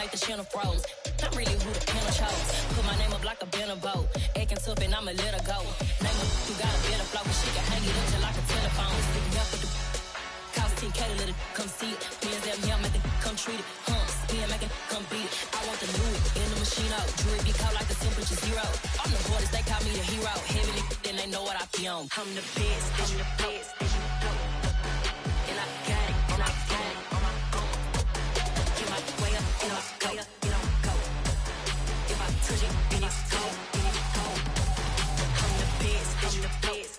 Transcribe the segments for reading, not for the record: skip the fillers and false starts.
like the channel froze. I'm really who the panel chose. Put my name up like a banner boat. Acting tough and I'ma let her go. Name her, you got a better flow, but she can hang it up just like a telephone. Sticking up with the cost 10K to let it come see it. Me and them here make it come treat it. Spin make it come beat it. I want the new in the machine out. Jewelry be caught like a temperature zero. I'm the hardest, they call me the hero. Heavily, then they know what I be on. I'm the best, I'm the best, and you know. And I got it, and I got it on my own. Get my way up, and I go, and I go. If I touch it, then it's cold, then it's cold. I'm the best, I'm the best.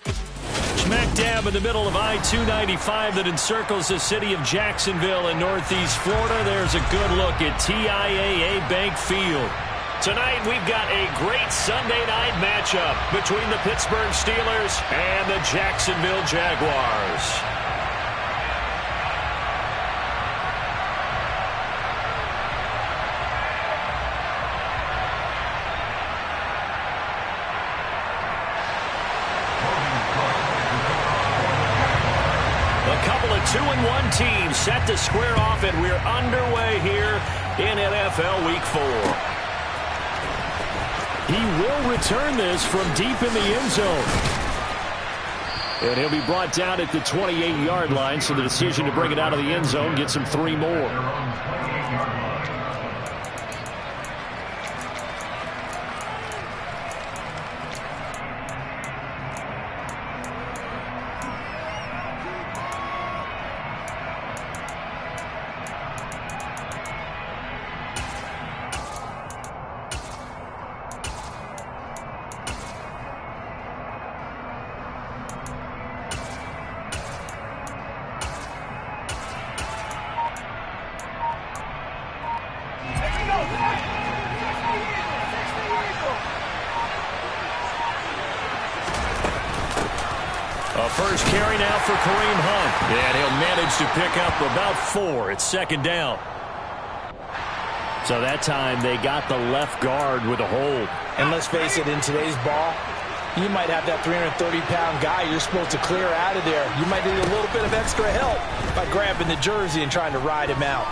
Smack dab in the middle of I-295 that encircles the city of Jacksonville in northeast Florida. There's a good look at TIAA Bank Field. Tonight we've got a great Sunday night matchup between the Pittsburgh Steelers and the Jacksonville Jaguars. A couple of 2-1 teams set to square off, and we're underway here in NFL Week 4. He will return this from deep in the end zone. And he'll be brought down at the 28-yard line, so the decision to bring it out of the end zone gets him 3 more. A first carry now for Kareem Hunt. And he'll manage to pick up about 4. It's second down. So that time they got the left guard with a hold. And let's face it, in today's ball, you might have that 330-pound guy you're supposed to clear out of there. You might need a little bit of extra help by grabbing the jersey and trying to ride him out.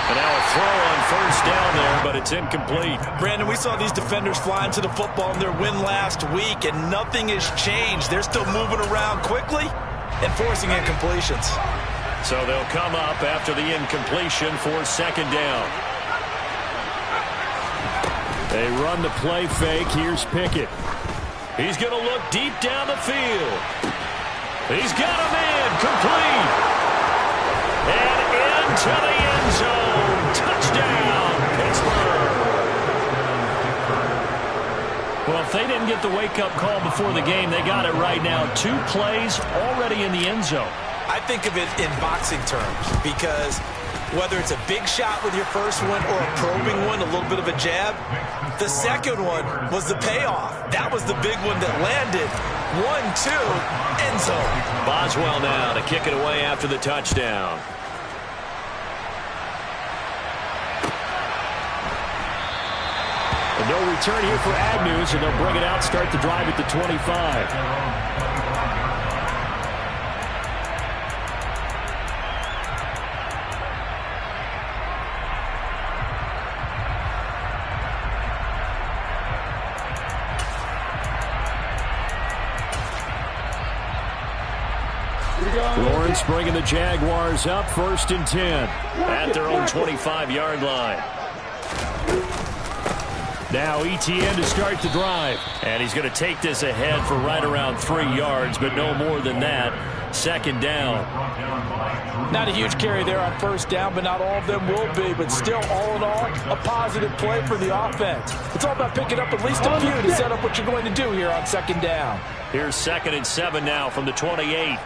And now a throw on first down there, but it's incomplete. Brandon, we saw these defenders fly into the football in their win last week, and nothing has changed. They're still moving around quickly and forcing incompletions. So they'll come up after the incompletion for second down. They run the play fake. Here's Pickett. He's going to look deep down the field. He's got a man complete. And into the end zone. Touchdown, Pittsburgh. Well, if they didn't get the wake-up call before the game, they got it right now. 2 plays already in the end zone. I think of it in boxing terms because whether it's a big shot with your first one or a probing one, a little bit of a jab, the second one was the payoff. That was the big one that landed. 1-2, end zone. Boswell now to kick it away after the touchdown. And no return here for Agnew, so they'll bring it out, start the drive at the 25. Lawrence bringing the Jaguars up, 1st and 10 at their own 25-yard line. Now Etienne to start the drive. And he's going to take this ahead for right around 3 yards, but no more than that. Second down. Not a huge carry there on first down, but not all of them will be. But still, all in all, a positive play for the offense. It's all about picking up at least a few to set up what you're going to do here on second down. Here's 2nd and 7 now from the 28.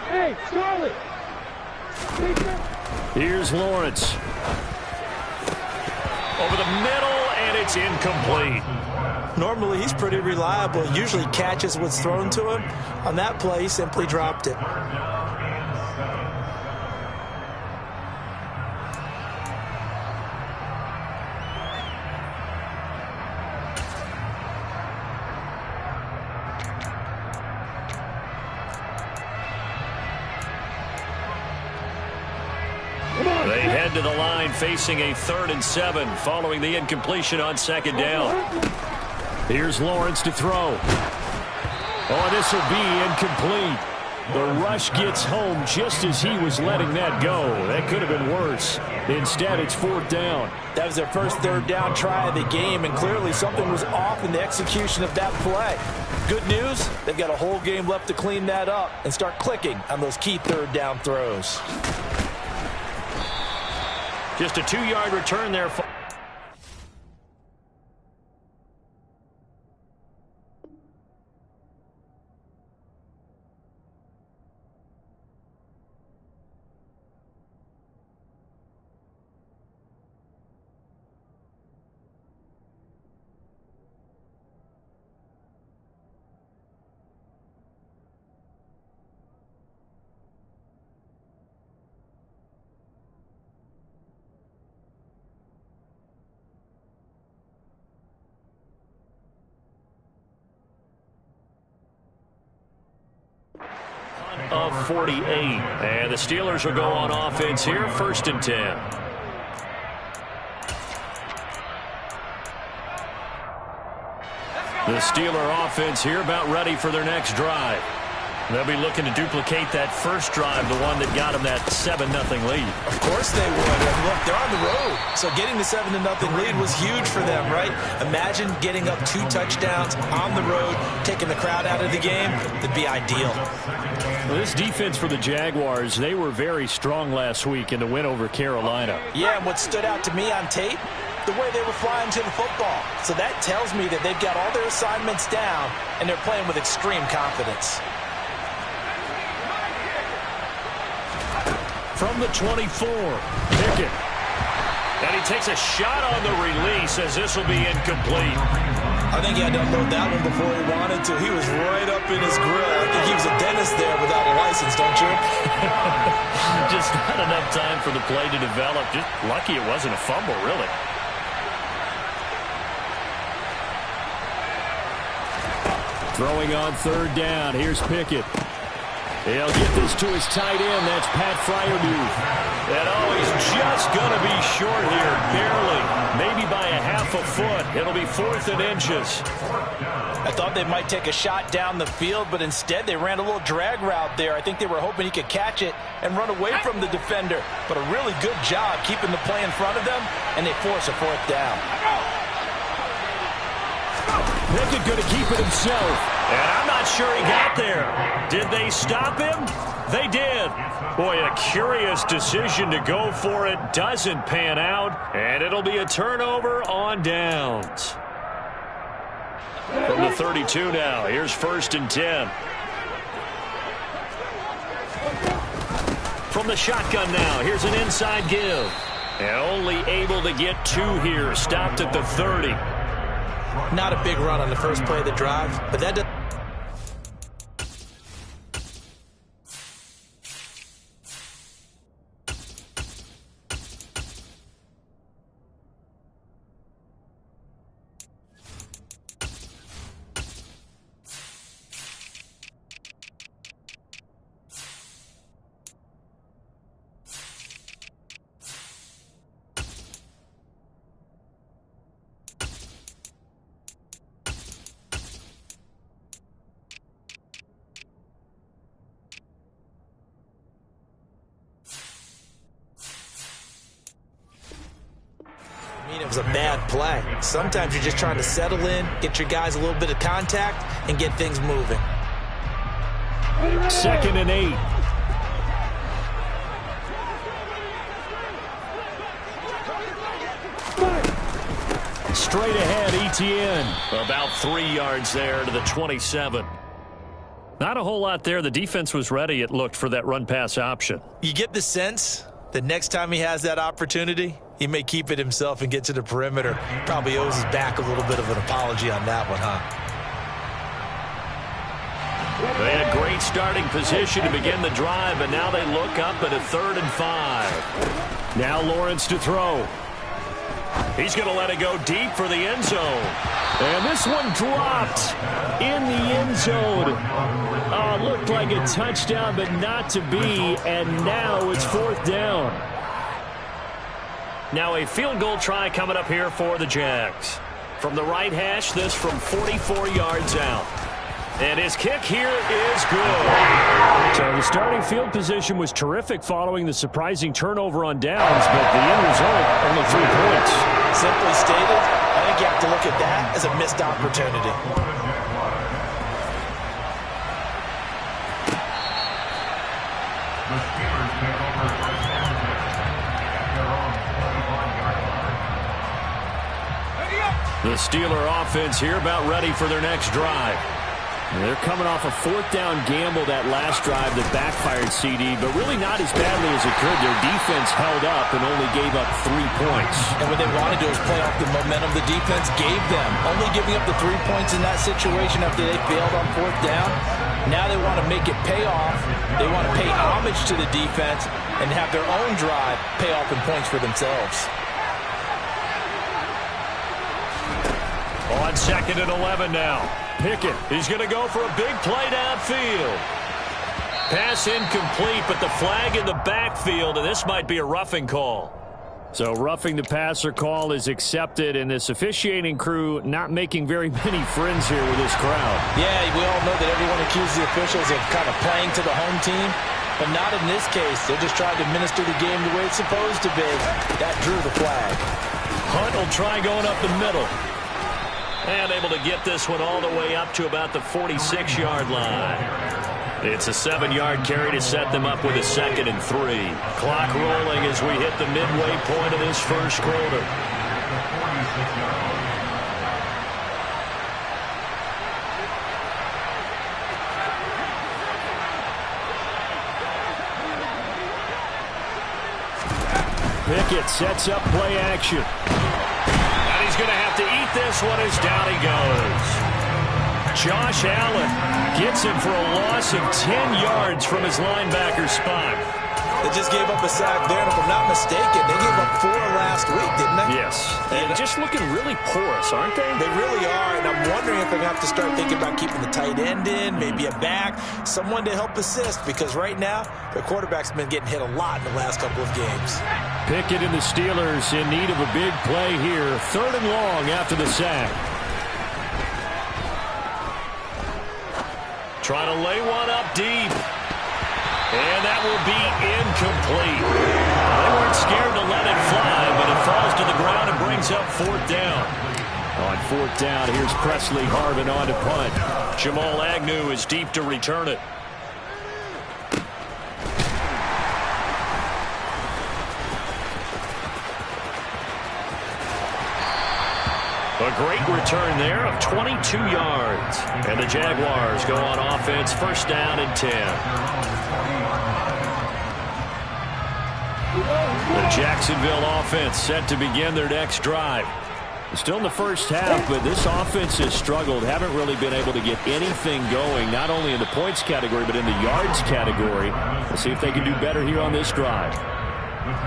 Hey, Charlie! Here's Lawrence. Over the middle, and it's incomplete. Normally, he's pretty reliable. He usually catches what's thrown to him. On that play, he simply dropped it. head to the line facing a 3rd and 7 following the incompletion on 2nd down. Here's Lawrence to throw. Oh, this will be incomplete. The rush gets home just as he was letting that go. That could have been worse. Instead, it's 4th down. That was their first 3rd down try of the game, and clearly something was off in the execution of that play. Good news, they've got a whole game left to clean that up and start clicking on those key 3rd down throws. Just a 2-yard return there. Of 48. And the Steelers will go on offense here, 1st and 10. The Steeler offense here about ready for their next drive. They'll be looking to duplicate that first drive, the one that got them that 7-0 lead. Of course they would. And look, they're on the road. So getting the 7-0 lead was huge for them, right? Imagine getting up 2 touchdowns on the road, taking the crowd out of the game. That'd be ideal. Well, this defense for the Jaguars, they were very strong last week in the win over Carolina. Yeah, and what stood out to me on tape, the way they were flying to the football. So that tells me that they've got all their assignments down, and they're playing with extreme confidence. From the 24, Pickett. And he takes a shot on the release as this will be incomplete. I think he had to unload that one before he wanted to. He was right up in his grill. I think he was a dentist there without a license, don't you? Just not enough time for the play to develop. Just lucky it wasn't a fumble, really. Throwing on 3rd down. Here's Pickett. He'll get this to his tight end. That's Pat Fryermuth. And oh, he's just going to be short here, barely. Maybe by a half a foot. It'll be 4th and inches. I thought they might take a shot down the field, but instead they ran a little drag route there. I think they were hoping he could catch it and run away from the defender. But a really good job keeping the play in front of them, and they force a 4th down. Pickett going to keep it himself. And I'm not sure he got there. Did they stop him? They did. Boy, a curious decision to go for it. Doesn't pan out. And it'll be a turnover on downs. From the 32 now. Here's 1st and 10. From the shotgun now. Here's an inside give. And only able to get 2 here. Stopped at the 30. Not a big run on the first play of the drive, but that doesn't... It was a bad play. Sometimes you're just trying to settle in, get your guys a little bit of contact, and get things moving. 2nd and 8. Straight ahead, Etienne. About 3 yards there to the 27. Not a whole lot there. The defense was ready, it looked, for that run-pass option. You get the sense that next time he has that opportunity, he may keep it himself and get to the perimeter. Probably owes his back a little bit of an apology on that one, huh? They had great starting position to begin the drive, but now they look up at a 3rd and 5. Now Lawrence to throw. He's going to let it go deep for the end zone. And this one dropped in the end zone. Looked like a touchdown, but not to be. And now it's 4th down. Now a field goal try coming up here for the Jags. From the right hash, this from 44 yards out. And his kick here is good. So the starting field position was terrific following the surprising turnover on downs, but the end result, only 3 points. Simply stated, I think you have to look at that as a missed opportunity. The Steeler offense here about ready for their next drive. And they're coming off a 4th down gamble that last drive that backfired CD, but really not as badly as it could. Their defense held up and only gave up 3 points. And what they wanted to do was play off the momentum the defense gave them. Only giving up the 3 points in that situation after they failed on 4th down. Now they want to make it pay off. They want to pay homage to the defense and have their own drive pay off in points for themselves. On 2nd and 11 now. Pickett, he's going to go for a big play downfield. Pass incomplete, but the flag in the backfield, and this might be a roughing call. So roughing the passer call is accepted, and this officiating crew not making very many friends here with this crowd. Yeah, we all know that everyone accuses the officials of kind of playing to the home team, but not in this case. They just tried to administer the game the way it's supposed to be. That drew the flag. Hunt will try going up the middle. And able to get this one all the way up to about the 46-yard line. It's a 7-yard carry to set them up with a 2nd and 3. Clock rolling as we hit the midway point of this first quarter. Pickett sets up play action. He's going to have to eat this one as down he goes. Josh Allen gets him for a loss of 10 yards from his linebacker spot. They just gave up a sack there, and if I'm not mistaken, they gave up 4 last week, didn't they? Yes. And just looking really porous, aren't they? They really are, and I'm wondering if they're going to have to start thinking about keeping the tight end in, maybe a back, someone to help assist, because right now, their quarterback's been getting hit a lot in the last couple of games. Pickett and the Steelers in need of a big play here. 3rd and long after the sack. Trying to lay one up deep. And that will be incomplete. They weren't scared to let it fly, but it falls to the ground and brings up 4th down. On 4th down, here's Presley Harvin on to punt. Jamal Agnew is deep to return it. A great return there of 22 yards. And the Jaguars go on offense, 1st down and 10. The Jacksonville offense set to begin their next drive. Still in the first half, but this offense has struggled. Haven't really been able to get anything going, not only in the points category, but in the yards category. We'll see if they can do better here on this drive.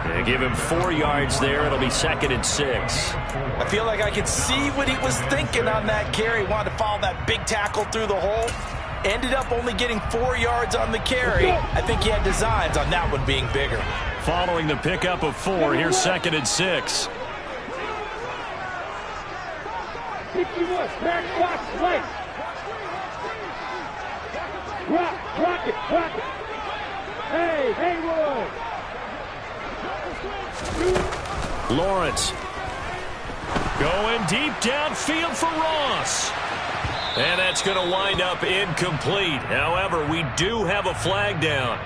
They give him 4 yards there. It'll be 2nd and 6. I feel like I could see what he was thinking on that carry. Wanted to follow that big tackle through the hole. Ended up only getting 4 yards on the carry. I think he had designs on that one being bigger. Following the pickup of 4, here's 2nd and 6. 61, back, box, slice. Rock it. Hey, Haywood. Lawrence going deep downfield for Ross. And that's going to wind up incomplete. However, we do have a flag down.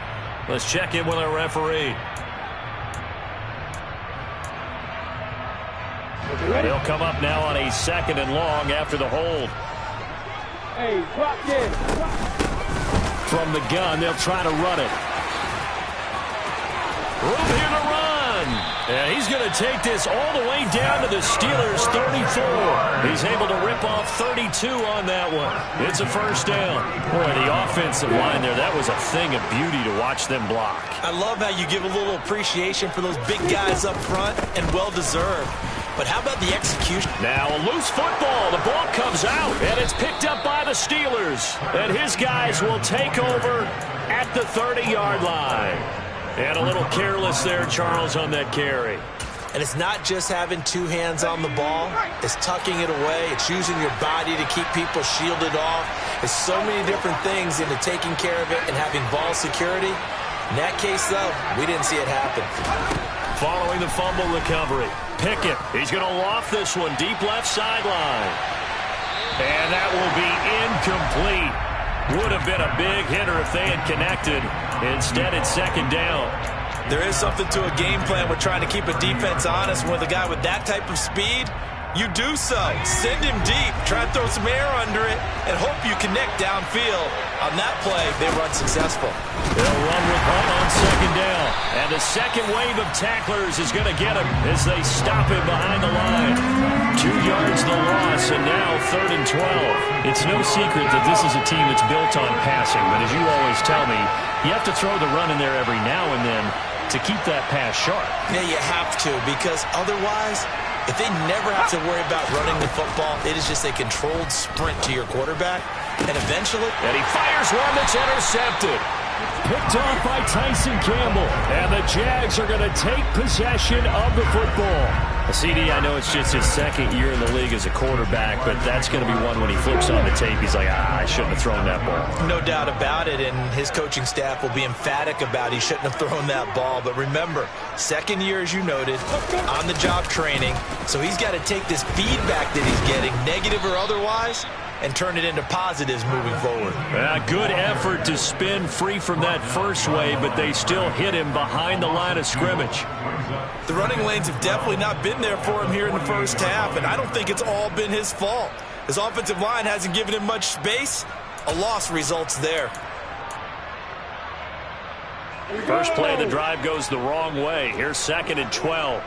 Let's check in with our referee. They'll come up now on a 2nd and long after the hold. Hey, drop in. From the gun, they'll try to run it. Room here to run. And he's going to take this all the way down to the Steelers' 34. He's able to rip off 32 on that one. It's a 1st down. Boy, the offensive line there, that was a thing of beauty to watch them block. I love how you give a little appreciation for those big guys up front, and well-deserved. But how about the execution? Now a loose football. The ball comes out, and it's picked up by the Steelers. And his guys will take over at the 30-yard line. And a little careless there, Charles, on that carry. And it's not just having two hands on the ball. It's tucking it away. It's using your body to keep people shielded off. It's so many different things into taking care of it and having ball security. In that case, though, we didn't see it happen. Following the fumble recovery, Pickett, he's going to loft this one deep left sideline. And that will be incomplete. Would have been a big hitter if they had connected. Instead, it's second down. There is something to a game plan with trying to keep a defense honest. With a guy with that type of speed, you do so. Send him deep. Try to throw some air under it and hope you connect downfield. On that play, they run successful. They'll run with Hunt on second down. And the second wave of tacklers is going to get him as they stop him behind the line. 2 yards the loss, and now 3rd and 12. It's no secret that this is a team that's built on passing, but as you always tell me, you have to throw the run in there every now and then to keep that pass sharp. Yeah, you have to, because otherwise, if they never have to worry about running the football, it is just a controlled sprint to your quarterback, and eventually... And he fires one that's intercepted. Picked off by Tyson Campbell, and the Jags are going to take possession of the football. CD, I know it's just his second year in the league as a quarterback, but that's going to be one when he flips on the tape. He's like, I shouldn't have thrown that ball. No doubt about it, and his coaching staff will be emphatic about he shouldn't have thrown that ball. But remember, second year, as you noted, on-the-job training, so he's got to take this feedback that he's getting, negative or otherwise, and turn it into positives moving forward. Good effort to spin free from that first wave, but they still hit him behind the line of scrimmage. The running lanes have definitely not been there for him here in the first half, and I don't think it's all been his fault. His offensive line hasn't given him much space. A loss results there. First play of the drive goes the wrong way. Here's 2nd and 12.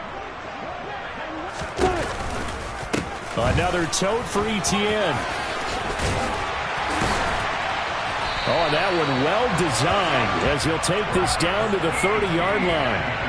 Another tote for Etienne. Oh, and that one well designed as he'll take this down to the 30-yard line.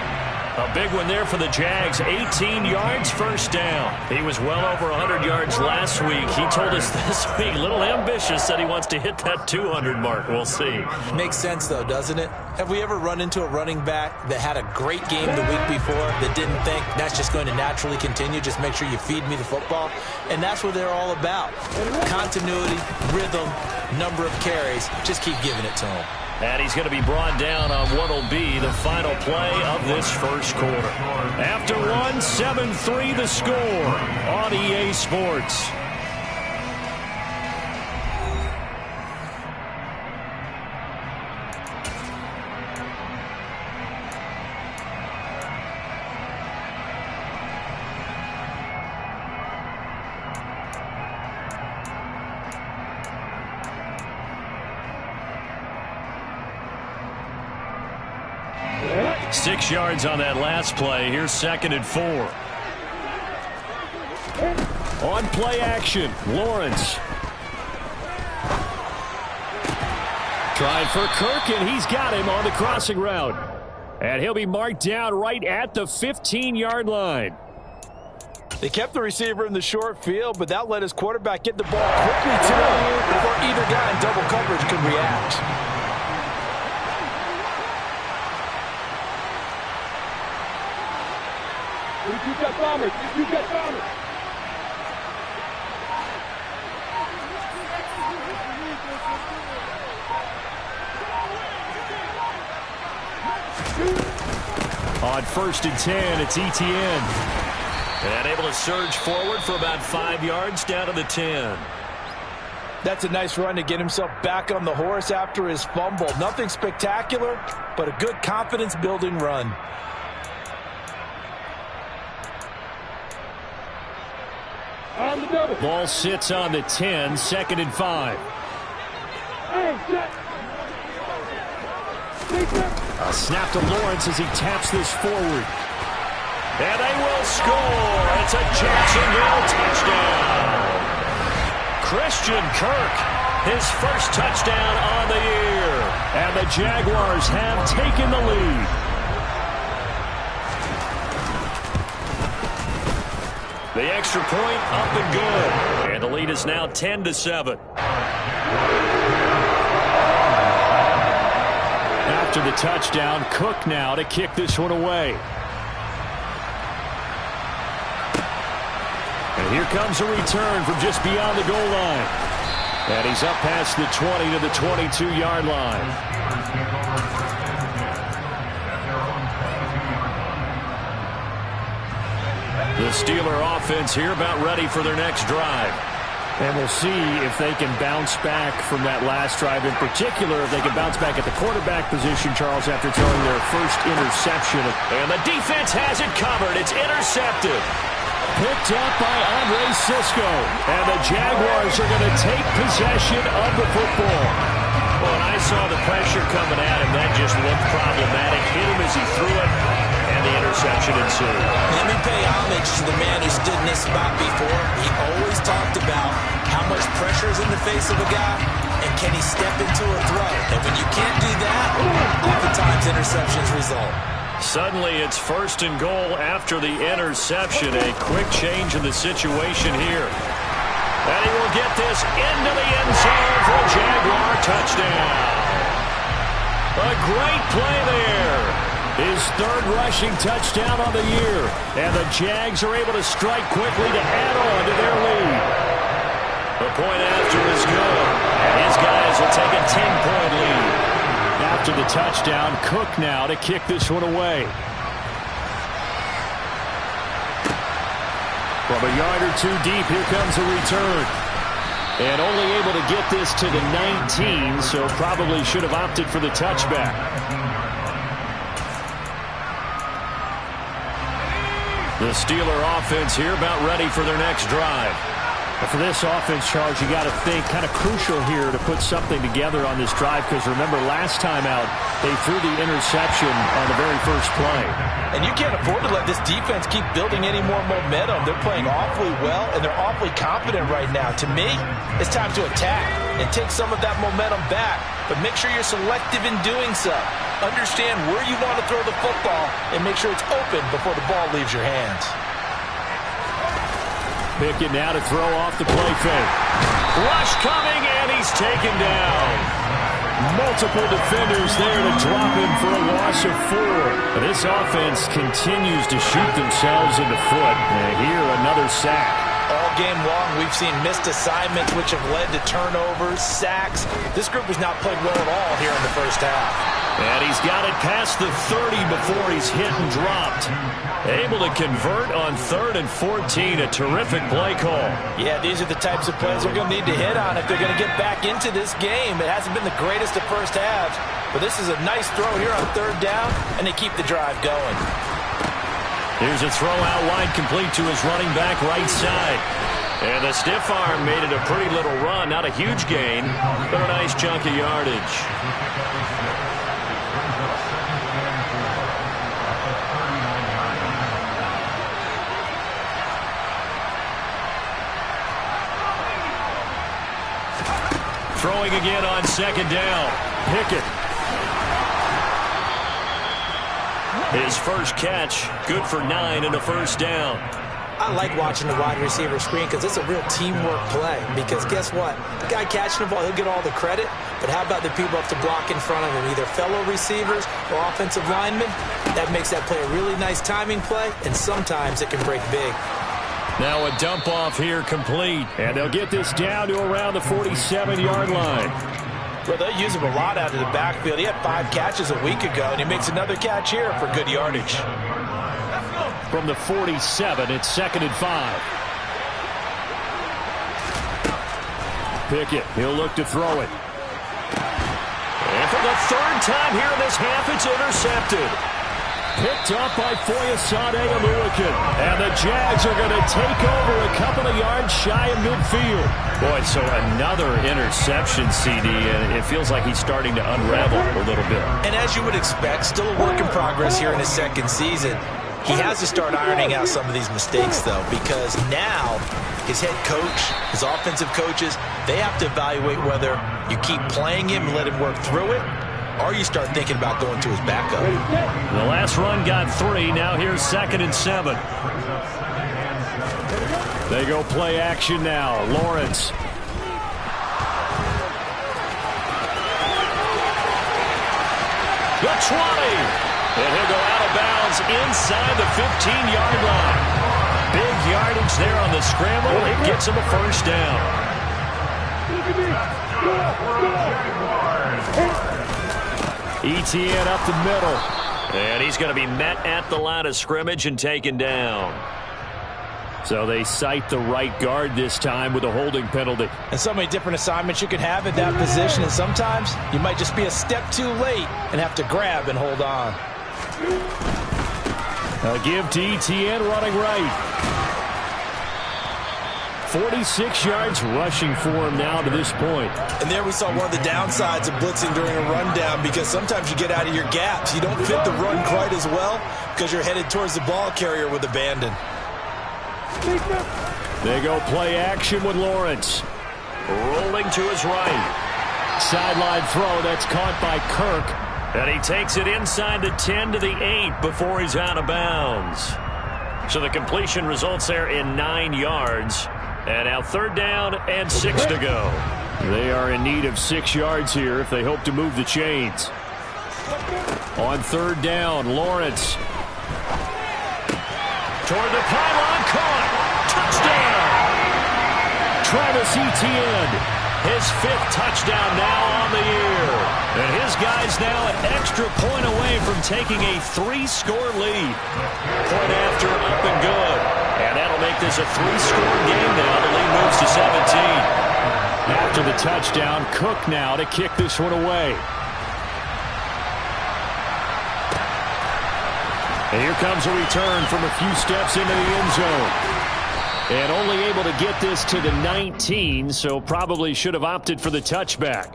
A big one there for the Jags. 18 yards, first down. He was well over 100 yards last week. He told us this week, a little ambitious, said he wants to hit that 200 mark. We'll see. Makes sense, though, doesn't it? Have we ever run into a running back that had a great game the week before that didn't think that's just going to naturally continue? Just make sure you feed me the football. And that's what they're all about. Continuity, rhythm, number of carries. Just keep giving it to him. And he's going to be brought down on what will be the final play of this first quarter. After one, 7-3 the score on EA Sports. Yeah. 6 yards on that last play. Here's 2nd and 4. On play action, Lawrence. Trying for Kirk, and he's got him on the crossing route. And he'll be marked down right at the 15-yard line. They kept the receiver in the short field, but that let his quarterback get the ball quickly to him before either guy in double coverage could react. You got bombers. You got bombers. On 1st and 10, it's Etienne. And able to surge forward for about 5 yards down to the 10. That's a nice run to get himself back on the horse after his fumble. Nothing spectacular, but a good confidence-building run. On the double. Ball sits on the 10, 2nd and 5. Hey, set. A snap to Lawrence as he taps this forward. And they will score. It's a Jacksonville touchdown. Christian Kirk, his first touchdown on the year. And the Jaguars have taken the lead. The extra point up and good. And the lead is now 10-7. After the touchdown, Cook now to kick this one away. And here comes a return from just beyond the goal line. And he's up past the 20 to the 22-yard line. The Steeler offense here about ready for their next drive. And we'll see if they can bounce back from that last drive. In particular, if they can bounce back at the quarterback position, Charles, after throwing their first interception. And the defense has it covered. It's intercepted. Picked up by Andre Sisco. And the Jaguars are going to take possession of the football. Well, when I saw the pressure coming at him, that just looked problematic. Hit him as he threw it, and the interception ensued. Let me pay homage to the man who stood in this spot before. He always talked about how much pressure is in the face of a guy, and can he step into a throw. And when you can't do that, oftentimes interceptions result. Suddenly, it's first and goal after the interception. A quick change in the situation here. And he will get this into the end zone for a Jaguar touchdown. A great play there. His third rushing touchdown on the year. And the Jags are able to strike quickly to add on to their lead. The point after is good. And his guys will take a 10-point lead. After the touchdown, Cook now to kick this one away. From a yard or two deep, here comes a return. And only able to get this to the 19, so probably should have opted for the touchback. The Steeler offense here about ready for their next drive. But for this offense, Charles, you got to think kind of crucial here to put something together on this drive, because remember last time out they threw the interception on the very first play. And you can't afford to let this defense keep building any more momentum. They're playing awfully well, and they're awfully confident right now. To me, it's time to attack and take some of that momentum back, but make sure you're selective in doing so. Understand where you want to throw the football and make sure it's open before the ball leaves your hands. Pickett now to throw off the play fake. Rush coming, and he's taken down. Multiple defenders there to drop him for a loss of 4. This offense continues to shoot themselves in the foot. And here, another sack. All game long, we've seen missed assignments, which have led to turnovers, sacks. This group has not played well at all here in the first half. And he's got it past the 30 before he's hit and dropped. Able to convert on 3rd and 14. A terrific play call. Yeah, these are the types of plays they're going to need to hit on if they're going to get back into this game. It hasn't been the greatest of first halves, but this is a nice throw here on 3rd down, and they keep the drive going. Here's a throw out wide, complete to his running back right side. And the stiff arm made it a pretty little run. Not a huge gain, but a nice chunk of yardage. Throwing again on 2nd down. Pickett. His first catch, good for 9 and a first down. I like watching the wide receiver screen because it's a real teamwork play. Because guess what? The guy catching the ball, he'll get all the credit. But how about the people up to block in front of him? Either fellow receivers or offensive linemen. That makes that play a really nice timing play, and sometimes it can break big. Now a dump off here complete. And they'll get this down to around the 47-yard line. Well, they'll use him a lot out of the backfield. He had 5 catches a week ago, and he makes another catch here for good yardage. From the 47, it's 2nd and 5. Pickett, he'll look to throw it. And for the 3rd time here in this half, it's intercepted. Picked up by Foyesade Aluakin. And the Jags are going to take over a couple of yards shy of midfield. Boy, so another interception, CD, and it feels like he's starting to unravel a little bit. And as you would expect, still a work in progress here in his 2nd season. He has to start ironing out some of these mistakes, though, because now his head coach, his offensive coaches, they have to evaluate whether you keep playing him and let him work through it, or you start thinking about going to his backup. The last run got 3. Now here's 2nd and 7. They go play action now. Lawrence. The 20. And he'll go out of bounds inside the 15-yard line. Big yardage there on the scramble. It gets him a first down. Etienne up the middle. And he's going to be met at the line of scrimmage and taken down. So they cite the right guard this time with a holding penalty. And so many different assignments you can have at that position, and sometimes you might just be a step too late and have to grab and hold on. A give to Etienne running right. 46 yards rushing for him now to this point. And there we saw one of the downsides of blitzing during a rundown, because sometimes you get out of your gaps. You don't fit the run quite as well because you're headed towards the ball carrier with abandon. They go play action with Lawrence. Rolling to his right. Sideline throw that's caught by Kirk. And he takes it inside the 10 to the 8 before he's out of bounds. So the completion results there in 9 yards. And now 3rd down and 6 to go. They are in need of 6 yards here if they hope to move the chains. On 3rd down, Lawrence. Toward the pylon, caught. Touchdown. Travis Etienne, his 5th touchdown now on the year. And his guy's now an extra point away from taking a 3-score lead. Point after, up and good. And that'll make this a 3-score game now. The lead moves to 17. After the touchdown, Cook now to kick this one away. And here comes a return from a few steps into the end zone. And only able to get this to the 19, so probably should have opted for the touchback.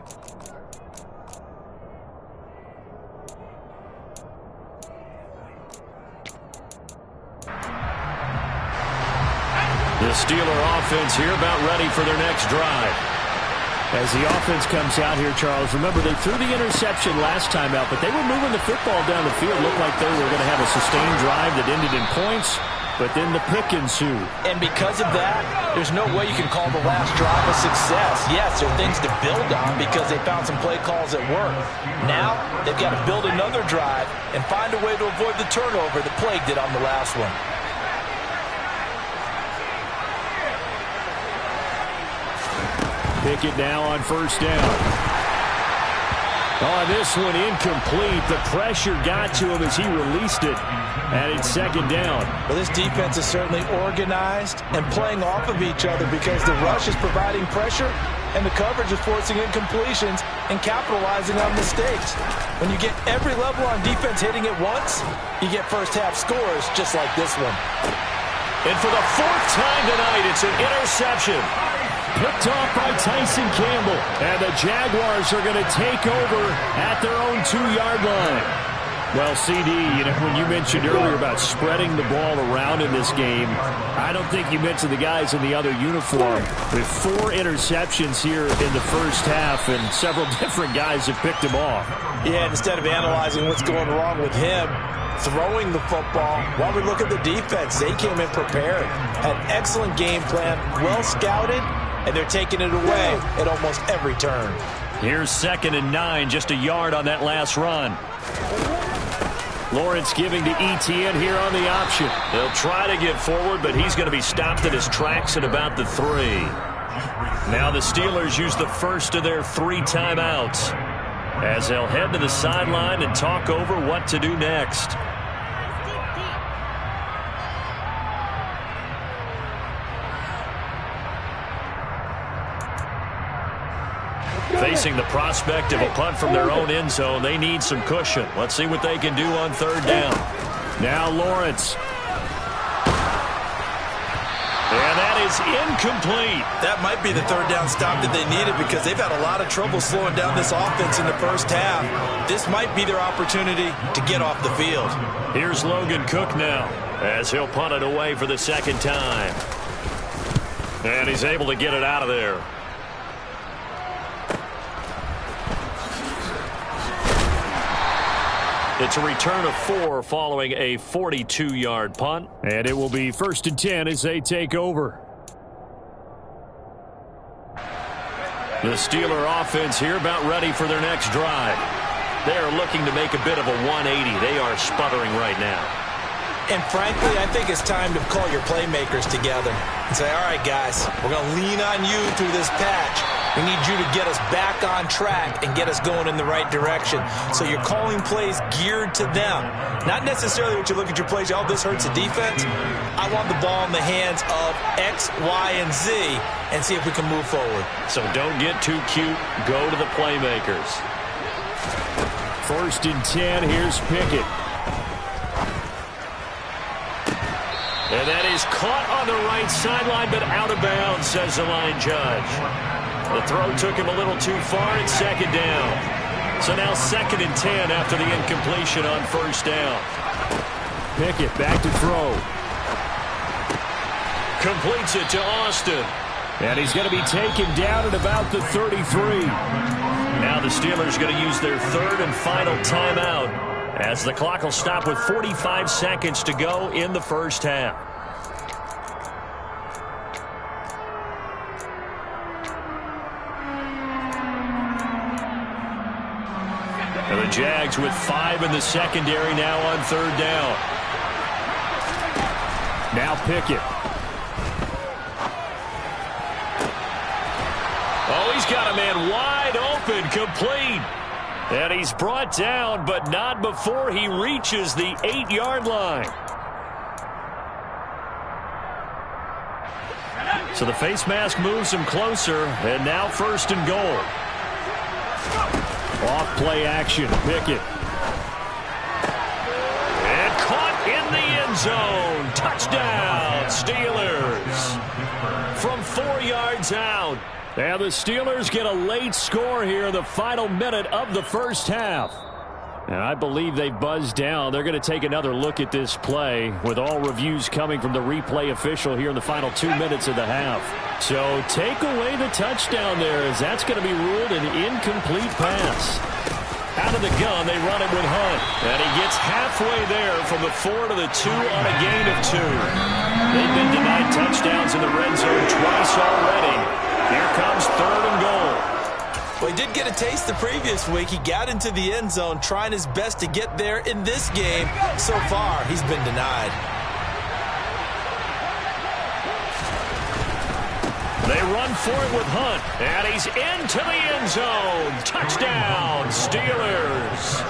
The Steeler offense here about ready for their next drive. As the offense comes out here, Charles, remember they threw the interception last time out, but they were moving the football down the field. Looked like they were going to have a sustained drive that ended in points, but then the pick ensued. And because of that, there's no way you can call the last drive a success. Yes, there are things to build on because they found some play calls that work. Now, they've got to build another drive and find a way to avoid the turnover that plagued it on the last one. Pickett now on 1st down. On this one, incomplete. The pressure got to him as he released it. And it's 2nd down. Well, this defense is certainly organized and playing off of each other because the rush is providing pressure and the coverage is forcing incompletions and capitalizing on mistakes. When you get every level on defense hitting at once, you get first-half scores just like this one. And for the 4th time tonight, it's an interception. Picked off by Tyson Campbell. And the Jaguars are going to take over at their own 2-yard line. Well, CD, when you mentioned earlier about spreading the ball around in this game, I don't think you mentioned the guys in the other uniform. With 4 interceptions here in the first half, and several different guys have picked him off. Yeah, instead of analyzing what's going wrong with him, throwing the football, while we look at the defense, they came in prepared. Had an excellent game plan, well scouted, and they're taking it away at almost every turn. Here's 2nd and 9, just a yard on that last run. Lawrence giving to Etienne here on the option. They'll try to get forward, but he's going to be stopped at his tracks at about the 3. Now the Steelers use the first of their 3 timeouts as they'll head to the sideline and talk over what to do next. Facing the prospect of a punt from their own end zone, they need some cushion. Let's see what they can do on 3rd down. Now Lawrence. And that is incomplete. That might be the 3rd down stop that they needed because they've had a lot of trouble slowing down this offense in the first half. This might be their opportunity to get off the field. Here's Logan Cook now as he'll punt it away for the 2nd time. And he's able to get it out of there. It's a return of 4 following a 42-yard punt. And it will be 1st and 10 as they take over. The Steeler offense here about ready for their next drive. They are looking to make a bit of a 180. They are sputtering right now. And frankly, I think it's time to call your playmakers together and say, all right, guys, we're going to lean on you through this patch. We need you to get us back on track and get us going in the right direction. So you're calling plays geared to them. Not necessarily what you look at your plays, oh, this hurts the defense. I want the ball in the hands of X, Y, and Z and see if we can move forward. So don't get too cute. Go to the playmakers. 1st and 10. Here's Pickett. And that is caught on the right sideline, but out of bounds, says the line judge. The throw took him a little too far, and 2nd down. So now 2nd and 10 after the incompletion on 1st down. Pickett back to throw. Completes it to Austin. And he's going to be taken down at about the 33. Now the Steelers are going to use their 3rd and final timeout, as the clock will stop with 45 seconds to go in the 1st half. And the Jags with 5 in the secondary now on 3rd down. Now Pickett. Oh, he's got a man wide open, complete. And he's brought down, but not before he reaches the 8-yard line. So the face mask moves him closer, and now 1st and goal. Off play action, Pickett. And caught in the end zone. Touchdown, Steelers. From 4 yards out. And the Steelers get a late score here in the final minute of the 1st half. And I believe they've buzzed down. They're going to take another look at this play, with all reviews coming from the replay official here in the final 2 minutes of the half. So take away the touchdown there, as that's going to be ruled an incomplete pass. Out of the gun, they run it with Hunt. And he gets halfway there from the 4 to the 2 on a gain of 2. They've been denied touchdowns in the red zone twice already. Here comes 3rd and goal. Well, he did get a taste the previous week. He got into the end zone trying his best to get there in this game. So far, he's been denied. They run for it with Hunt, and he's into the end zone. Touchdown, Steelers.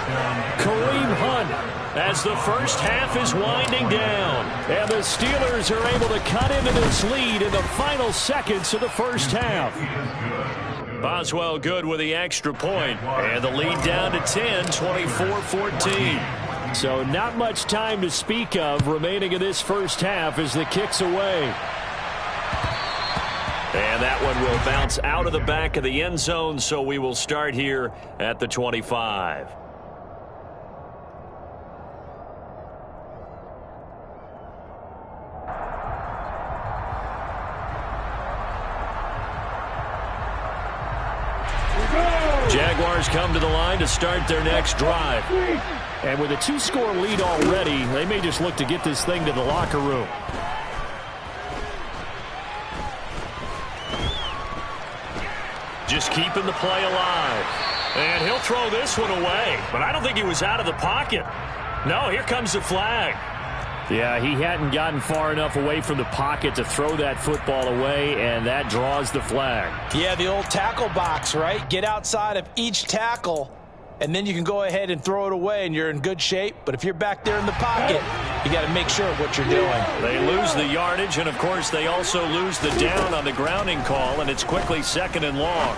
Kareem Hunt, as the 1st half is winding down. And the Steelers are able to cut into this lead in the final seconds of the 1st half. Boswell good with the extra point, and the lead down to 10, 24-14. So not much time to speak of remaining in this 1st half as the kick's away. And that one will bounce out of the back of the end zone, so we will start here at the 25. Jaguars come to the line to start their next drive. And with a 2-score lead already, they may just look to get this thing to the locker room. Just keeping the play alive. And he'll throw this one away. But I don't think he was out of the pocket. No, here comes the flag. Yeah, he hadn't gotten far enough away from the pocket to throw that football away, and that draws the flag. Yeah, the old tackle box, right? Get outside of each tackle, and then you can go ahead and throw it away, and you're in good shape. But if you're back there in the pocket, you got to make sure of what you're doing. They lose the yardage, and, of course, they also lose the down on the grounding call, and it's quickly 2nd and long.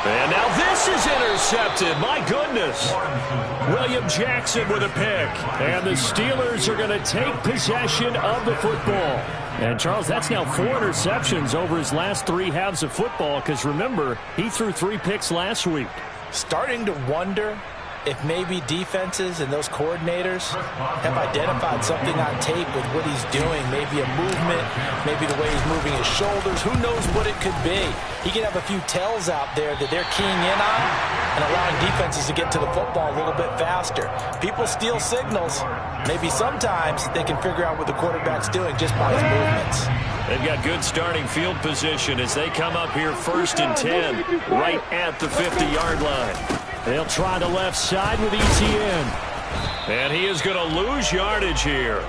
And now this is intercepted. My goodness. William Jackson with a pick. And the Steelers are going to take possession of the football. And, Charles, that's now 4 interceptions over his last 3 halves of football, because, remember, he threw 3 picks last week. Starting to wonder if maybe defenses and those coordinators have identified something on tape with what he's doing. Maybe a movement, maybe the way he's moving his shoulders. Who knows what it could be? He could have a few tells out there that they're keying in on and allowing defenses to get to the football a little bit faster. People steal signals. Maybe sometimes they can figure out what the quarterback's doing just by his movements. They've got good starting field position as they come up here 1st and 10, right at the 50-yard line. They'll try the left side with Etienne. And he is going to lose yardage here.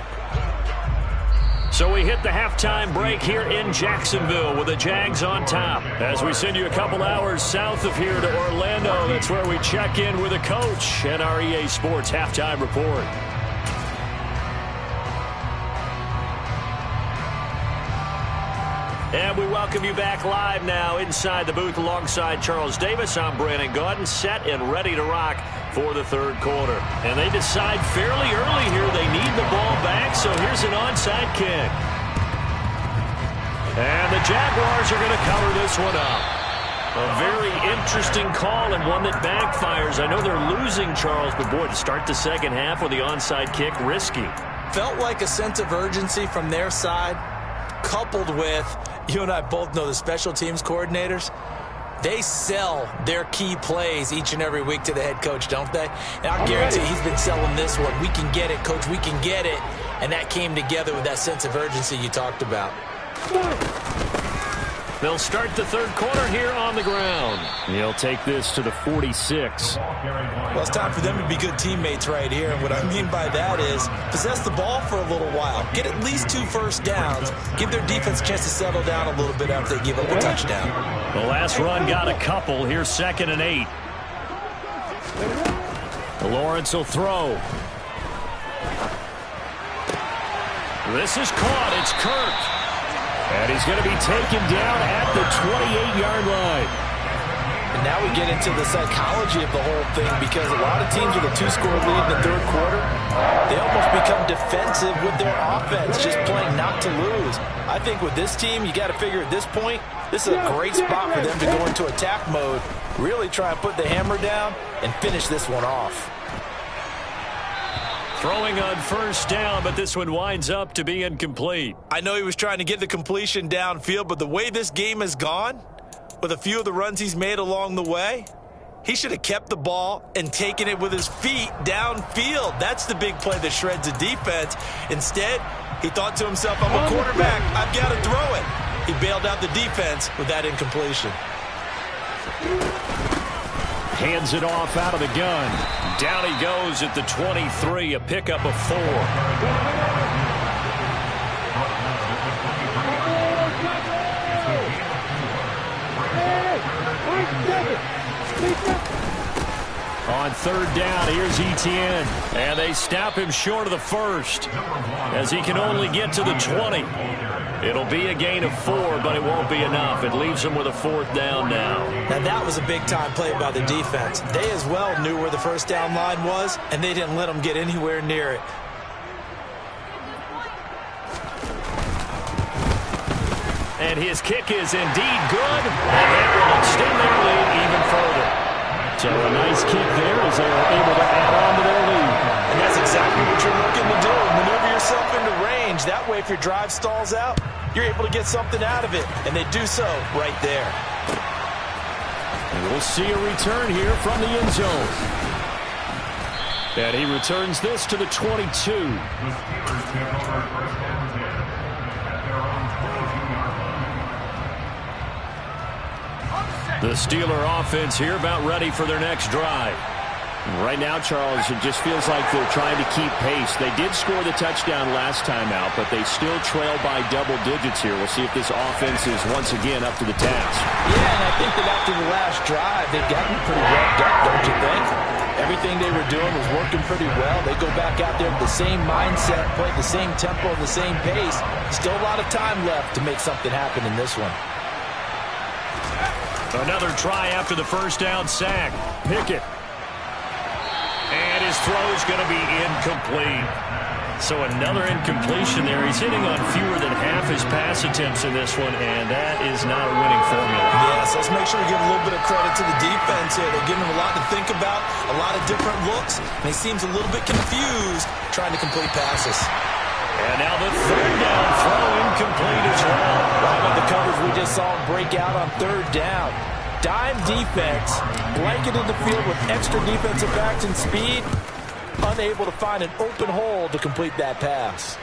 So we hit the halftime break here in Jacksonville with the Jags on top. As we send you a couple hours south of here to Orlando, that's where we check in with a coach at our EA Sports Halftime Report. And we welcome you back live now inside the booth alongside Charles Davis. I'm Brandon Gaudin, set and ready to rock for the third quarter. And they decide fairly early here they need the ball back, so here's an onside kick. And the Jaguars are going to cover this one up. A very interesting call and one that backfires. I know they're losing, Charles, but boy, to start the second half with the onside kick, risky. Felt like a sense of urgency from their side, coupled with, you and I both know the special teams coordinators, they sell their key plays each and every week to the head coach, don't they? And I guarantee he's been selling this one. We can get it, coach, we can get it. And that came together with that sense of urgency you talked about. They'll start the third quarter here on the ground. He'll take this to the 46. Well, it's time for them to be good teammates right here. And what I mean by that is possess the ball for a little while. Get at least 2 first downs. Give their defense a chance to settle down a little bit after they give up a touchdown. The last run got a couple. Here's 2nd and 8. Lawrence will throw. This is caught. It's Kirk. And he's going to be taken down at the 28-yard line. And now we get into the psychology of the whole thing, because a lot of teams with a 2-score lead in the third quarter, they almost become defensive with their offense, just playing not to lose. I think with this team, you got to figure at this point, this is a great spot for them to go into attack mode, really try and put the hammer down and finish this one off. Throwing on first down, but this one winds up to be incomplete. I know he was trying to get the completion downfield, but the way this game has gone, with a few of the runs he's made along the way, he should have kept the ball and taken it with his feet downfield. That's the big play that shreds a defense. Instead, he thought to himself, I'm a quarterback, I've got to throw it. He bailed out the defense with that incompletion. Hands it off out of the gun. Down he goes at the 23, a pickup of 4. On third down, here's Etienne. And they stop him short of the first, as he can only get to the 20. It'll be a gain of 4, but it won't be enough. It leaves him with a 4th down now. Now that was a big-time play by the defense. They as well knew where the first down line was, and they didn't let them get anywhere near it. And his kick is indeed good, and that will extend their lead even further. So a nice kick there as they are able to add on to their lead. And that's exactly what you're looking to do. Maneuver yourself into range. That way, if your drive stalls out, you're able to get something out of it. And they do so right there. And we'll see a return here from the end zone. And he returns this to the 22. The Steeler offense here about ready for their next drive. Right now, Charles, it just feels like they're trying to keep pace. They did score the touchdown last time out, but they still trail by double digits here. We'll see if this offense is once again up to the task. Yeah, and I think that after the last drive, they've gotten pretty revved up, don't you think? Everything they were doing was working pretty well. They go back out there with the same mindset, play at the same tempo and the same pace. Still a lot of time left to make something happen in this one. Another try after the first down sack. Pickett. And his throw's going to be incomplete. So another incompletion there. He's hitting on fewer than half his pass attempts in this one, and that is not a winning formula. Yes, let's make sure we give a little bit of credit to the defense here. They're giving him a lot to think about, a lot of different looks, and he seems a little bit confused trying to complete passes. And now the third down throw incomplete as well. Right on the coverage we just saw him break out on third down. Dime defense, blanketed the field with extra defensive backs and speed, unable to find an open hole to complete that pass.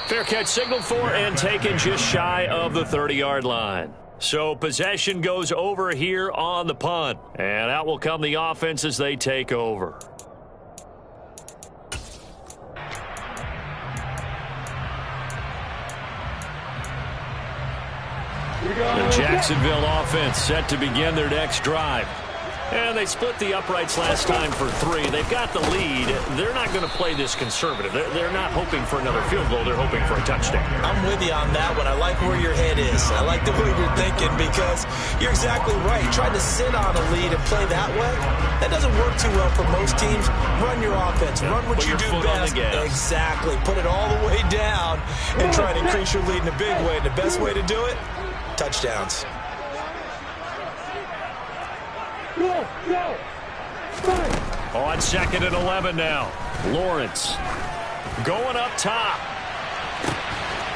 Fair catch signaled for and taken just shy of the 30-yard line. So possession goes over here on the punt. And out will come the offense as they take over. The Jacksonville offense set to begin their next drive. And they split the uprights last time for 3. They've got the lead. They're not going to play this conservative. They're not hoping for another field goal. They're hoping for a touchdown. I'm with you on that one. I like where your head is. I like the way you're thinking because you're exactly right. Trying to sit on a lead and play that way, that doesn't work too well for most teams. Run your offense. Run what you do best. Exactly. Put it all the way down and try to increase your lead in a big way. And the best way to do it, touchdowns. On 2nd and 11 now. Lawrence going up top.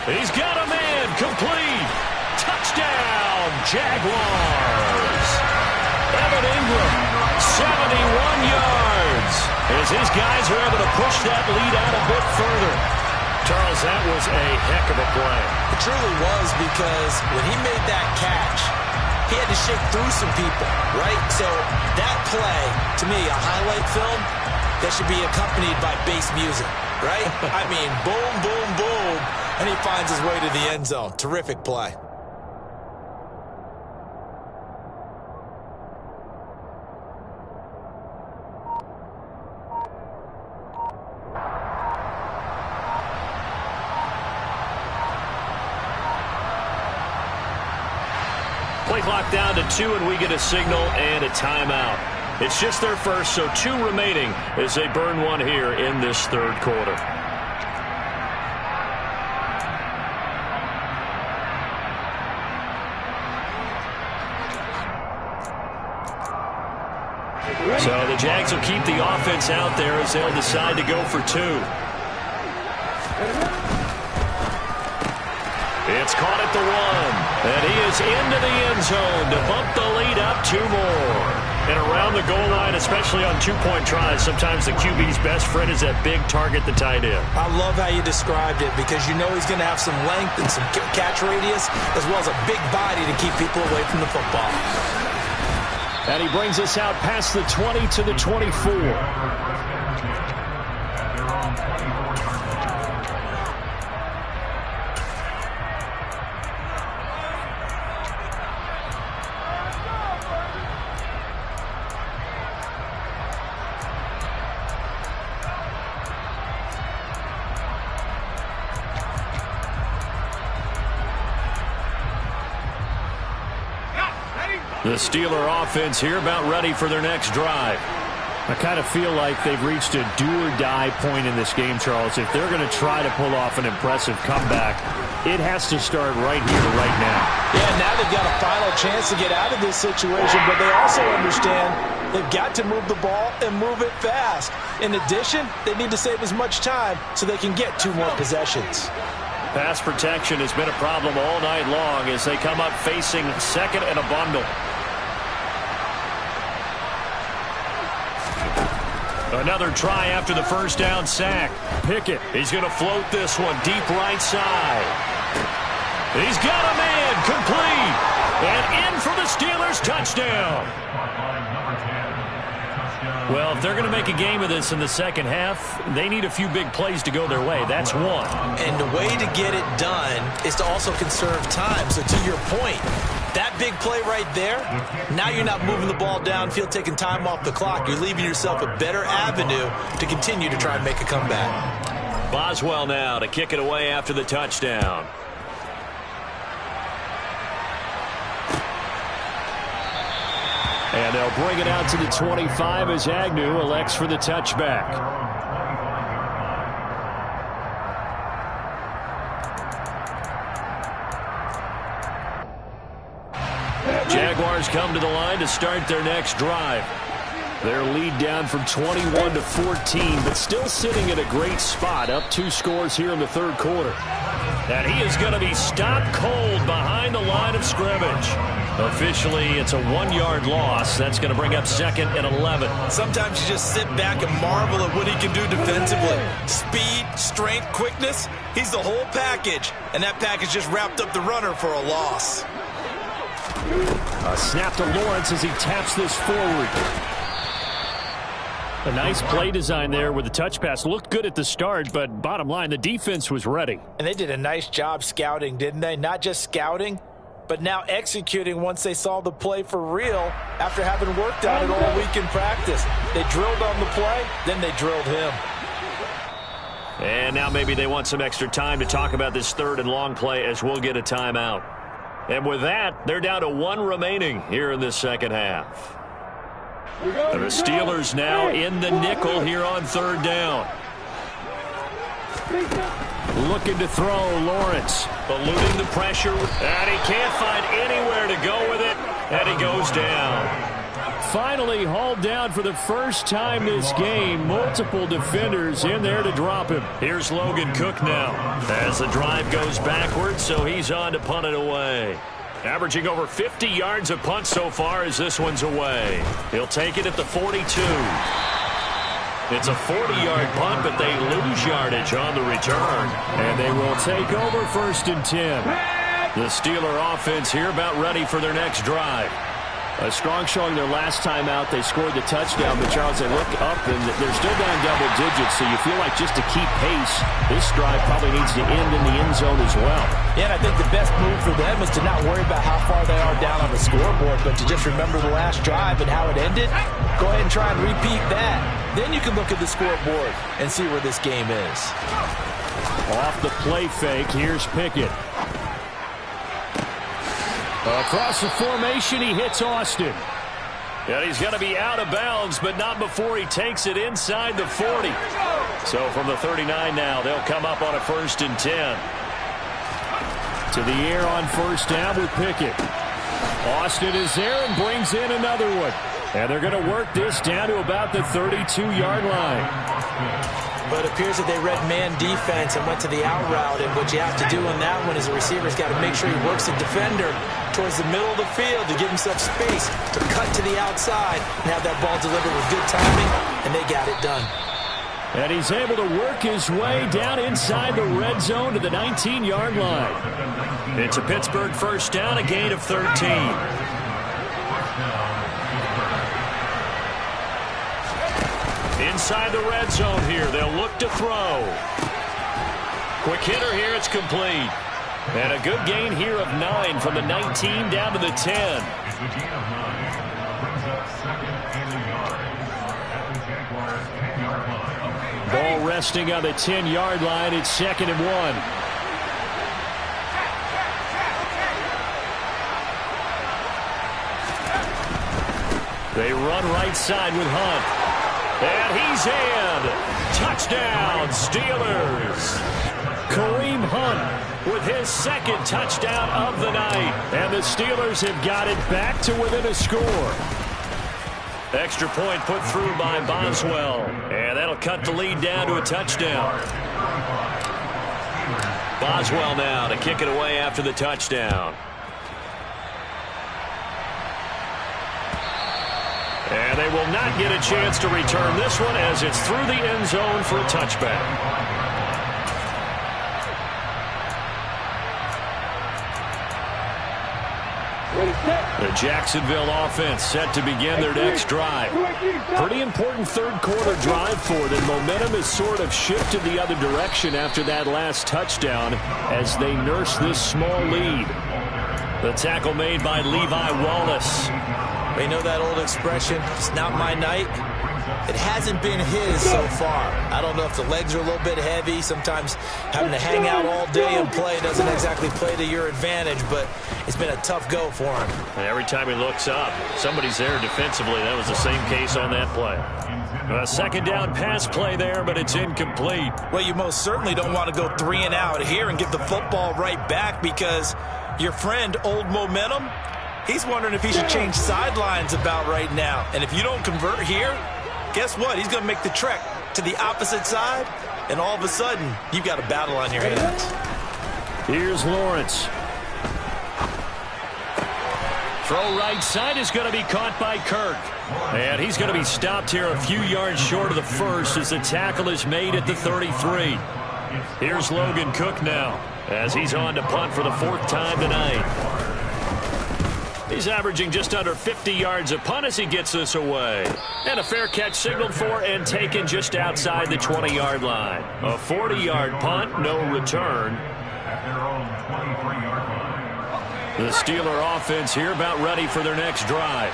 He's got a man. Complete. Touchdown, Jaguars. Evan Ingram, 71 yards. As his guys are able to push that lead out a bit further. Charles, that was a heck of a play. It truly was because when he made that catch, he had to shake through some people, right? So that play, to me, a highlight film that should be accompanied by bass music, right? I mean, boom, boom, boom, and he finds his way to the end zone. Terrific play. Play clock down to 2, and we get a signal and a timeout. It's just their first, so 2 remaining as they burn one here in this third quarter. So the Jags will keep the offense out there as they'll decide to go for 2. It's caught at the 1, and he is into the end zone to bump the lead up 2 more. And around the goal line, especially on 2-point tries, sometimes the QB's best friend is that big target, the tight end. I love how you described it because you know he's going to have some length and some catch radius as well as a big body to keep people away from the football. And he brings us out past the 20 to the 24. The Steeler offense here about ready for their next drive. I kind of feel like they've reached a do-or-die point in this game, Charles. If they're going to try to pull off an impressive comeback, it has to start right here, right now. Yeah, now they've got a final chance to get out of this situation, but they also understand they've got to move the ball and move it fast. In addition, they need to save as much time so they can get 2 more possessions. Pass protection has been a problem all night long as they come up facing 2nd and a bundle. Another try after the first down sack. Pickett, he's going to float this one deep right side. He's got a man, complete, and in for the Steelers touchdown. Well, if they're going to make a game of this in the second half, they need a few big plays to go their way. That's one. And the way to get it done is to also conserve time. So to your point, that big play right there, now you're not moving the ball downfield, taking time off the clock. You're leaving yourself a better avenue to continue to try and make a comeback. Boswell now to kick it away after the touchdown. And they'll bring it out to the 25 as Agnew elects for the touchback. Jaguars come to the line to start their next drive. Their lead down from 21 to 14, but still sitting in a great spot, up 2 scores here in the third quarter. And he is going to be stopped cold behind the line of scrimmage. Officially, it's a 1-yard loss. That's going to bring up 2nd and 11. Sometimes you just sit back and marvel at what he can do defensively. Speed, strength, quickness, he's the whole package. And that package just wrapped up the runner for a loss. A snap to Lawrence as he taps this forward. A nice play design there with the touch pass. Looked good at the start, but bottom line, the defense was ready. And they did a nice job scouting, didn't they? Not just scouting, but now executing once they saw the play for real after having worked on it all week in practice. They drilled on the play, then they drilled him. And now maybe they want some extra time to talk about this third and long play as we'll get a timeout. And with that, they're down to 1 remaining here in this second half. The Steelers now in the nickel here on third down. Looking to throw, Lawrence. Eluding the pressure, and he can't find anywhere to go with it, and he goes down. Finally hauled down for the first time this game. Multiple defenders in there to drop him. Here's Logan Cook now as the drive goes backwards, so he's on to punt it away. Averaging over 50 yards a punt so far as this one's away. He'll take it at the 42. It's a 40-yard punt, but they lose yardage on the return. And they will take over first and 10. The Steeler offense here about ready for their next drive. A strong showing their last time out. They scored the touchdown, but Charles, they look up and they're still down double digits, so you feel like just to keep pace, this drive probably needs to end in the end zone as well. Yeah, and I think the best move for them is to not worry about how far they are down on the scoreboard, but to just remember the last drive and how it ended. Go ahead and try and repeat that. Then you can look at the scoreboard and see where this game is. Off the play fake, here's Pickett. Across the formation, he hits Austin. And he's going to be out of bounds, but not before he takes it inside the 40. So from the 39 now, they'll come up on a first and 10. To the air on first down with Pickett. Austin is there and brings in another one. And they're going to work this down to about the 32-yard line. But it appears that they read man defense and went to the out route. And what you have to do on that one is the receiver's got to make sure he works the defender towards the middle of the field to give himself space to cut to the outside and have that ball delivered with good timing, and they got it done. And he's able to work his way down inside the red zone to the 19-yard line. It's a Pittsburgh first down, a gain of 13. Inside the red zone here, they'll look to throw. Quick hitter here, it's complete. And a good gain here of 9 from the 19 down to the 10. Ball resting on the 10-yard line. It's 2nd and 1. They run right side with Hunt. And he's in. Touchdown, Steelers. Kareem Hunt with his second touchdown of the night. And the Steelers have got it back to within a score. Extra point put through by Boswell. And that'll cut the lead down to a touchdown. Boswell now to kick it away after the touchdown. And they will not get a chance to return this one as it's through the end zone for a touchback. The Jacksonville offense set to begin their next drive. Pretty important third quarter drive for them. Momentum has sort of shifted the other direction after that last touchdown as they nurse this small lead. The tackle made by Levi Wallace. You know that old expression, it's not my night? It hasn't been his so far. I don't know if the legs are a little bit heavy. Sometimes having to hang out all day and play doesn't exactly play to your advantage, but it's been a tough go for him. And every time he looks up, somebody's there defensively. That was the same case on that play. A second down pass play there, but it's incomplete. Well, you most certainly don't want to go 3 and out here and get the football right back because your friend, Old Momentum, he's wondering if he should change sidelines about right now. And if you don't convert here, guess what? He's going to make the trek to the opposite side, and all of a sudden, you've got a battle on your hands. Here's Lawrence. Throw right side is going to be caught by Kirk. And he's going to be stopped here a few yards short of the first as the tackle is made at the 33. Here's Logan Cook now as he's on to punt for the 4th time tonight. He's averaging just under 50 yards a punt as he gets this away. And a fair catch signaled for and taken just outside the 20-yard line. A 40-yard punt, no return. The Steeler offense here about ready for their next drive.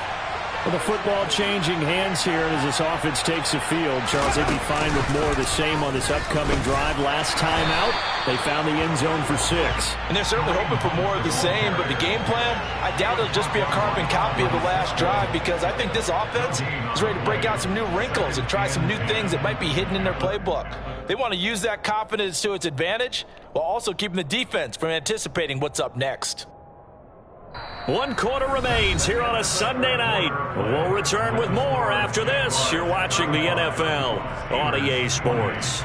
Well, the football changing hands here as this offense takes the field. Charles, they'd be fine with more of the same on this upcoming drive. Last time out, they found the end zone for 6. And they're certainly hoping for more of the same, but the game plan, I doubt it'll just be a carbon copy of the last drive, because I think this offense is ready to break out some new wrinkles and try some new things that might be hidden in their playbook. They want to use that confidence to its advantage while also keeping the defense from anticipating what's up next. 1 quarter remains here on a Sunday night. We'll return with more after this. You're watching the NFL on EA Sports.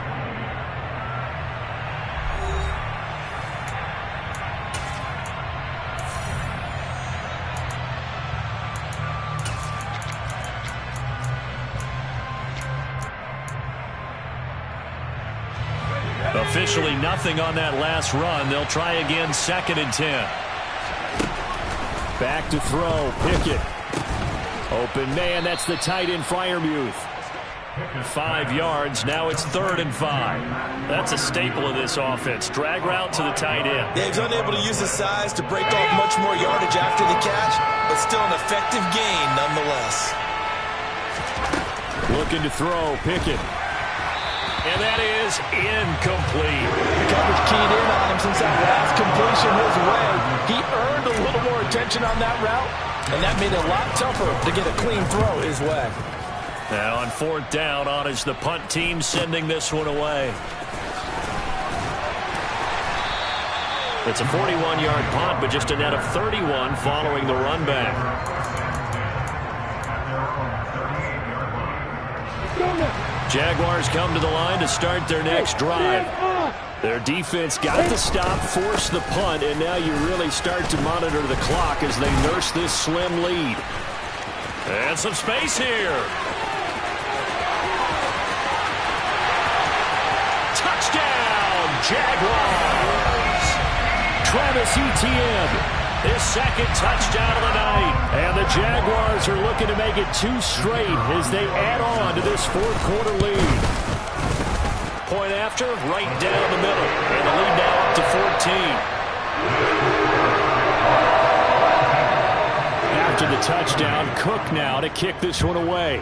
Officially nothing on that last run. They'll try again, 2nd and 10. Back to throw, Pickett. Open man, that's the tight end, Freiermuth. 5 yards, now it's 3rd and 5. That's a staple of this offense. Drag route to the tight end. Yeah, he's unable to use his size to break off much more yardage after the catch, but still an effective gain nonetheless. Looking to throw, Pickett. And that is incomplete. The coverage keyed in on him since that last completion his way. He earned a little more attention on that route, and that made it a lot tougher to get a clean throw his way. Now on 4th down, on is the punt team sending this one away. It's a 41-yard punt, but just a net of 31 following the run back. Jaguars come to the line to start their next drive. Their defense got the stop, forced the punt, and now you really start to monitor the clock as they nurse this slim lead. And some space here. Touchdown, Jaguars! Travis Etienne. His 2nd touchdown of the night. And the Jaguars are looking to make it 2 straight as they add on to this 4th quarter lead. Point after, right down the middle. And the lead now up to 14. After the touchdown, Cook now to kick this one away.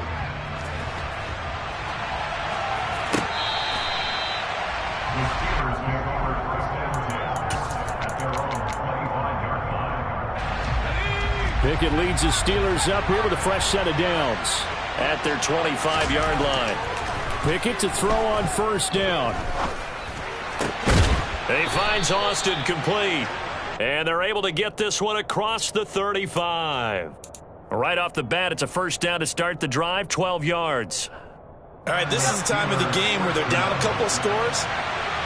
Pickett leads the Steelers up here with a fresh set of downs at their 25-yard line. Pickett to throw on 1st down. He finds Austin complete. And they're able to get this one across the 35. Right off the bat, it's a 1st down to start the drive, 12 yards. All right, this is the time of the game where they're down a couple of scores,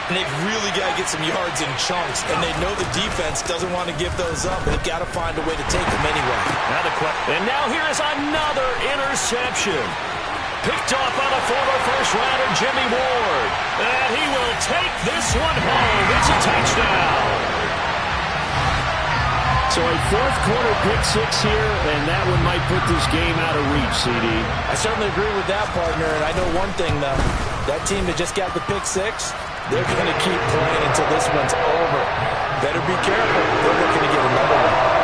and they've really got to get some yards in chunks, and they know the defense doesn't want to give those up. They've got to find a way to take them anyway. And now here is another interception. Picked off by the former first-rounder Jimmy Ward. And he will take this one home. It's a touchdown. So a 4th quarter pick-6 here, and that one might put this game out of reach, CD. I certainly agree with that, partner, and I know one thing, though. That team that just got the pick-6, they're going to keep playing until this one's over. Better be careful. They're looking to get another one.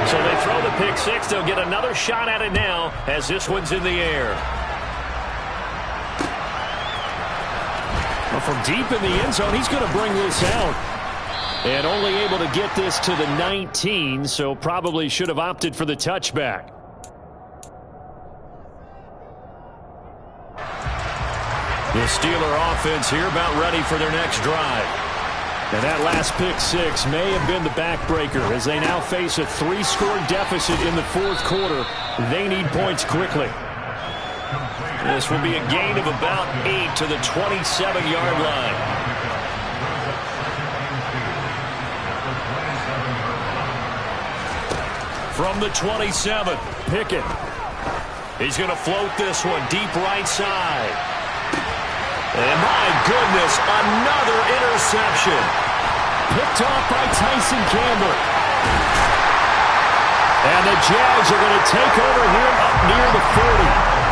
So they throw the pick-6. They'll get another shot at it now as this one's in the air. Well, from deep in the end zone, he's going to bring this out. And only able to get this to the 19, so probably should have opted for the touchback. The Steeler offense here about ready for their next drive. And that last pick-6 may have been the backbreaker as they now face a 3-score deficit in the 4th quarter. They need points quickly. This will be a gain of about 8 to the 27-yard line. From the 27, Pickett. He's going to float this one deep right side. And my goodness, another interception. Picked off by Tyson Campbell. And the Jags are going to take over here up near the 40.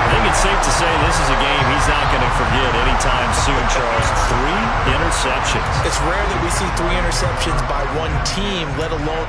I think it's safe to say this is a game he's not going to forget anytime soon, Charles. 3 interceptions interceptions. It's rare that we see 3 interceptions by one team, let alone